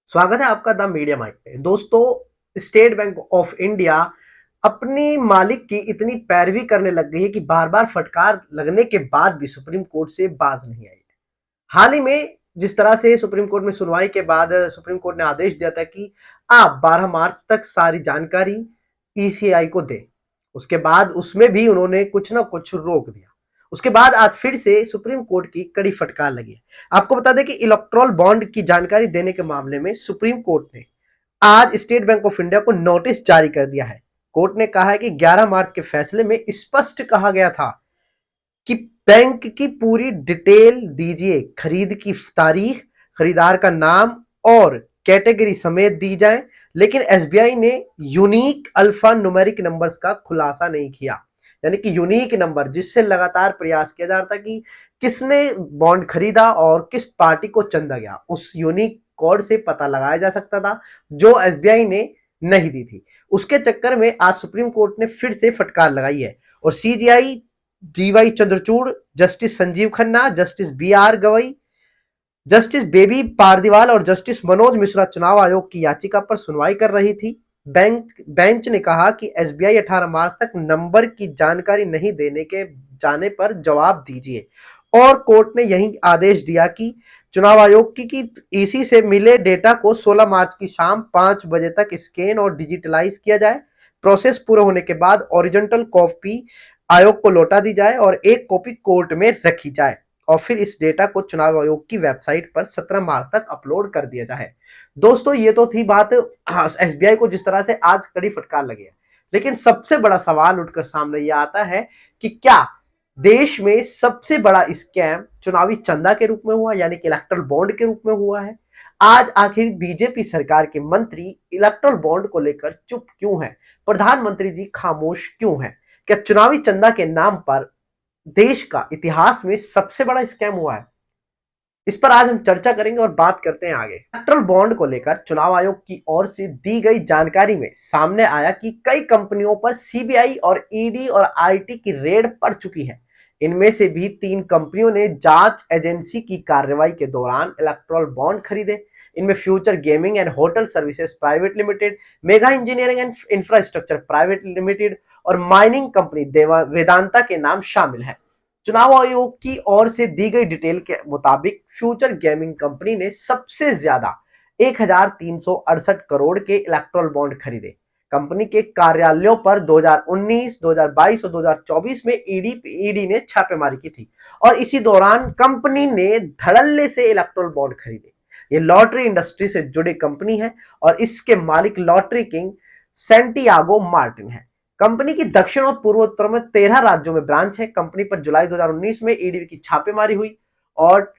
स्वागत है आपका द मीडिया माइक पे। दोस्तों, स्टेट बैंक ऑफ इंडिया अपनी मालिक की इतनी पैरवी करने लग गई है कि बार बार फटकार लगने के बाद भी सुप्रीम कोर्ट से बाज नहीं आई। हाल ही में जिस तरह से सुप्रीम कोर्ट में सुनवाई के बाद सुप्रीम कोर्ट ने आदेश दिया था कि आप 12 मार्च तक सारी जानकारी ईसीआई को दें। उसके बाद उसमें भी उन्होंने कुछ ना कुछ रोक दिया। उसके बाद आज फिर से सुप्रीम कोर्ट की कड़ी फटकार लगी है। आपको बता दें कि इलेक्ट्रॉल बॉन्ड की जानकारी देने के मामले में सुप्रीम कोर्ट ने आज स्टेट बैंक ऑफ इंडिया को नोटिस जारी कर दिया है। कोर्ट ने कहा है कि 11 मार्च के फैसले में स्पष्ट कहा गया था कि बैंक की पूरी डिटेल दीजिए, खरीद की तारीख, खरीदार का नाम और कैटेगरी समेत दी जाए, लेकिन एसबीआई ने यूनिक अल्फा न्यूमेरिक नंबर्स का खुलासा नहीं किया। यानी कि यूनिक नंबर जिससे लगातार प्रयास किया जा रहा था कि किसने बॉन्ड खरीदा और किस पार्टी को चंदा गया, उस यूनिक कोड से पता लगाया जा सकता था, जो एसबीआई ने नहीं दी थी। उसके चक्कर में आज सुप्रीम कोर्ट ने फिर से फटकार लगाई है और CJI DY Chandrachud, justice Sanjiv Khanna, justice B R Gavai, justice बेबी पारदीवाल और जस्टिस मनोज मिश्रा चुनाव आयोग की याचिका पर सुनवाई कर रही थी। बेंच ने कहा कि एसबीआई 18 मार्च तक नंबर की जानकारी नहीं देने के जाने पर जवाब दीजिए और कोर्ट ने यही आदेश दिया कि चुनाव आयोग की ईसी से मिले डेटा को 16 मार्च की शाम 5 बजे तक स्कैन और डिजिटलाइज किया जाए। प्रोसेस पूरा होने के बाद ओरिजिनल कॉपी आयोग को लौटा दी जाए और एक कॉपी कोर्ट में रखी जाए और फिर इस डेटा को चुनाव आयोग की वेबसाइट पर 17 मार्च तक अपलोड कर दिया जाए। दोस्तों, ये तो थी बात एसबीआई को जिस तरह से आज कड़ी फटकार लगी है, लेकिन सबसे बड़ा सवाल उठकर सामने ये आता है कि क्या देश में सबसे बड़ा स्कैम चुनावी चंदा के रूप में हुआ, यानी कि इलेक्ट्रल बॉन्ड के रूप में हुआ है? आज आखिर बीजेपी सरकार के मंत्री इलेक्ट्रल बॉन्ड को लेकर चुप क्यों है? प्रधानमंत्री जी खामोश क्यों है? क्या चुनावी चंदा के नाम पर देश का इतिहास में सबसे बड़ा स्कैम हुआ है? इस पर आज हम चर्चा करेंगे और बात करते हैं आगे। इलेक्ट्रल बॉन्ड को लेकर चुनाव आयोग की ओर से दी गई जानकारी में सामने आया कि कई कंपनियों पर सीबीआई और ईडी और आईटी की रेड पड़ चुकी है। इनमें से भी 3 कंपनियों ने जांच एजेंसी की कार्रवाई के दौरान इलेक्ट्रल बॉन्ड खरीदे। इनमें future gaming and hotel services private limited, mega engineering and infrastructure private limited और माइनिंग कंपनी वेदांता के नाम शामिल है। चुनाव आयोग की ओर से दी गई डिटेल के मुताबिक फ्यूचर गेमिंग कंपनी ने सबसे ज्यादा 1368 करोड़ के इलेक्ट्रल बॉन्ड खरीदे। कंपनी के कार्यालयों पर 2019, 2022 और 2024 में ईडी ने छापेमारी की थी और इसी दौरान कंपनी ने धड़ल्ले से इलेक्ट्रल बॉन्ड खरीदे। ये लॉटरी इंडस्ट्री से जुड़ी कंपनी है और इसके मालिक लॉटरी किंग सेंटियागो मार्टिन है। कंपनी की दक्षिण और पूर्वोत्तर में 13 राज्यों में ब्रांच है। कंपनी पर जुलाई 2019 में ईडी की छापेमारी हुई और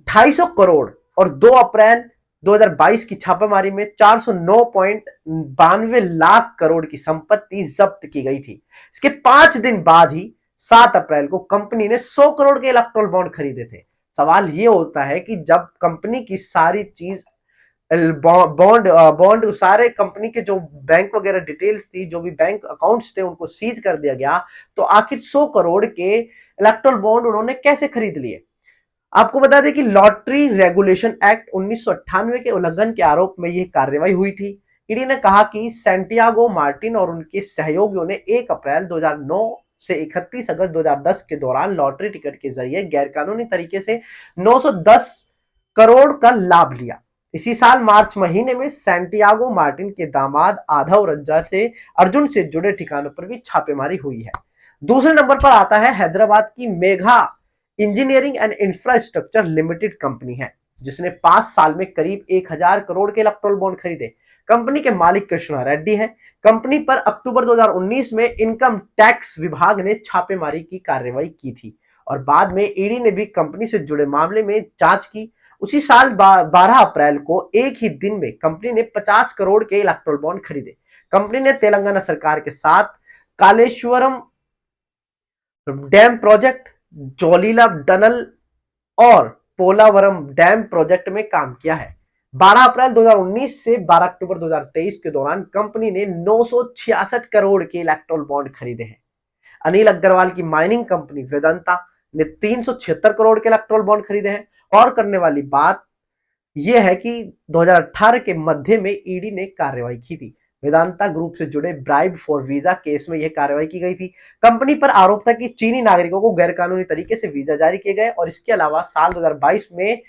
250 करोड़ और 2 अप्रैल 2022 की छापेमारी में 409.92 लाख करोड़ की संपत्ति जब्त की गई थी। इसके 5 दिन बाद ही 7 अप्रैल को कंपनी ने 100 करोड़ के इलेक्ट्रल बॉन्ड खरीदे थे। सवाल ये होता है कि जब कंपनी की सारी चीज बॉन्ड बॉन्ड सारे कंपनी के जो बैंक वगैरह डिटेल्स थी, जो भी बैंक अकाउंट्स थे, उनको सीज कर दिया गया, तो आखिर 100 करोड़ के इलेक्ट्रल बॉन्ड उन्होंने कैसे खरीद लिए? आपको बता दें कि लॉटरी रेगुलेशन एक्ट 1998 के उल्लंघन के आरोप में यह कार्रवाई हुई थी। ईडी ने कहा कि सेंटियागो मार्टिन और उनके सहयोगियों ने 1 अप्रैल 2009 से 31 अगस्त 2010 के दौरान लॉटरी टिकट के जरिए गैरकानूनी तरीके से 910 करोड़ का लाभ लिया। इसी साल मार्च महीने में सैंटियागो मार्टिन के दामाद आधव रंजा से अर्जुन से जुड़े ठिकानों पर भी छापेमारी हुई है। दूसरे नंबर पर आता है हैदराबाद की Megha engineering and infrastructure limited company है, जिसने 5 साल में करीब 1000 करोड़ के इलेक्ट्रल बॉन्ड खरीदे। कंपनी के मालिक कृष्णा रेड्डी हैं। कंपनी पर अक्टूबर 2019 में इनकम टैक्स विभाग ने छापेमारी की कार्रवाई की थी और बाद में ईडी ने भी कंपनी से जुड़े मामले में जांच की। उसी साल 12 अप्रैल को एक ही दिन में कंपनी ने 50 करोड़ के इलेक्ट्रल बॉन्ड खरीदे। कंपनी ने तेलंगाना सरकार के साथ कालेश्वरम डैम प्रोजेक्ट, जोलीला टनल और पोलावरम डैम प्रोजेक्ट में काम किया है। 12 अप्रैल 2019 से 12 अक्टूबर 2023 के दौरान कंपनी ने 966 करोड़ के इलेक्ट्रल बॉन्ड खरीदे हैं। अनिल अग्रवाल की माइनिंग कंपनी वेदांता ने 376 करोड़ के इलेक्ट्रल बॉन्ड खरीदे हैं। और करने वाली बात ये है कि 2018 के मध्य में ईडी ने कार्रवाई की थी। वेदांता ग्रुप से जुड़े ब्राइब फॉर वीजा केस में यह कार्रवाई की गई थी। कंपनी पर आरोप था कि चीनी नागरिकों को गैरकानूनी तरीके से वीजा जारी किए गए और इसके अलावा साल 2022 में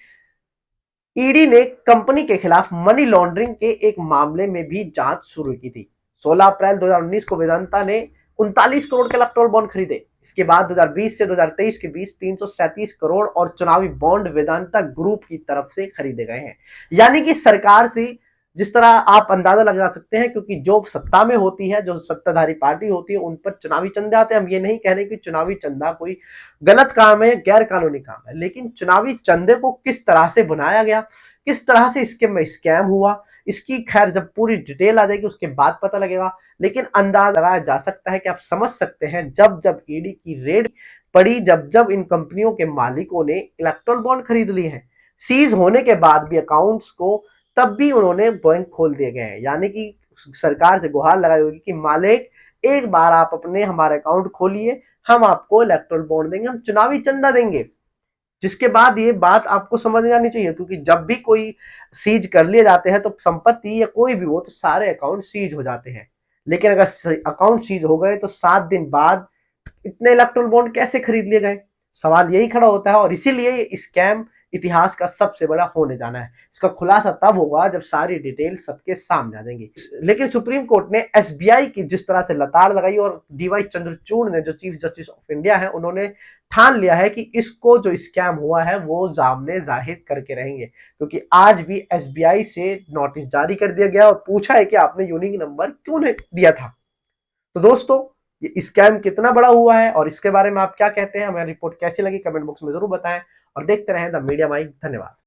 ईडी ने कंपनी के खिलाफ मनी लॉन्ड्रिंग के एक मामले में भी जांच शुरू की थी। 16 अप्रैल 2019 को वेदांता ने 39 करोड़ के इलेक्टोरल बॉन्ड खरीदे। इसके बाद 2020 से 2023 के बीच 337 करोड़ और चुनावी बॉन्ड वेदांता ग्रुप की तरफ से खरीदे गए हैं। यानी कि सरकार थी, जिस तरह आप अंदाजा लगा सकते हैं, क्योंकि जो सत्ता में होती है, जो सत्ताधारी पार्टी होती है, उन पर चुनावी चंदे आते हैं। हम ये नहीं कह रहे कि चुनावी चंदा कोई गलत काम है, गैर कानूनी काम है, लेकिन चुनावी चंदे को किस तरह से बनाया गया, किस तरह से इसके में स्कैम हुआ, इसकी खैर जब पूरी डिटेल आ जाएगी उसके बाद पता लगेगा। लेकिन अंदाजा लगाया जा सकता है कि आप समझ सकते हैं, जब जब ईडी की रेड पड़ी, जब जब इन कंपनियों के मालिकों ने इलेक्ट्रल बॉन्ड खरीद लिए हैं, सीज होने के बाद भी अकाउंट्स को, तब भी उन्होंने बैंक खोल दिए गए हैं। यानी कि सरकार से गुहार लगाई होगी कि मालिक, एक बार आप अपने हमारे अकाउंट खोलिए, हम आपको इलेक्ट्रल बॉन्ड देंगे, हम चुनावी चंदा देंगे। जिसके बाद ये बात आपको समझ में आनी चाहिए, क्योंकि जब भी कोई सीज कर लिए जाते हैं तो संपत्ति या कोई भी हो तो सारे अकाउंट सीज हो जाते हैं। लेकिन अगर अकाउंट सीज हो गए तो 7 दिन बाद इतने इलेक्ट्रल बॉन्ड कैसे खरीद लिए गए? सवाल यही खड़ा होता है, और इसीलिए ये स्कैम इतिहास का सबसे बड़ा होने जाना है। इसका खुलासा तब होगा जब सारी डिटेल सबके सामने आ जाएंगी। लेकिन सुप्रीम कोर्ट ने एसबीआई की जिस तरह से लताड़ लगाई, और डीवाई चंद्रचूड़ ने, जो चीफ जस्टिस ऑफ इंडिया है, उन्होंने ठान लिया है कि इसको जो स्कैम हुआ है वो सामने जाहिर करके रहेंगे। क्योंकि आज भी एसबीआई से नोटिस जारी कर दिया गया और पूछा है कि आपने यूनिक नंबर क्यों नहीं दिया था। तो दोस्तों, ये स्कैम कितना बड़ा हुआ है और इसके बारे में आप क्या कहते हैं? हमें रिपोर्ट कैसी लगी कमेंट बॉक्स में जरूर बताएं, और देखते रहें द मीडिया माइक। धन्यवाद।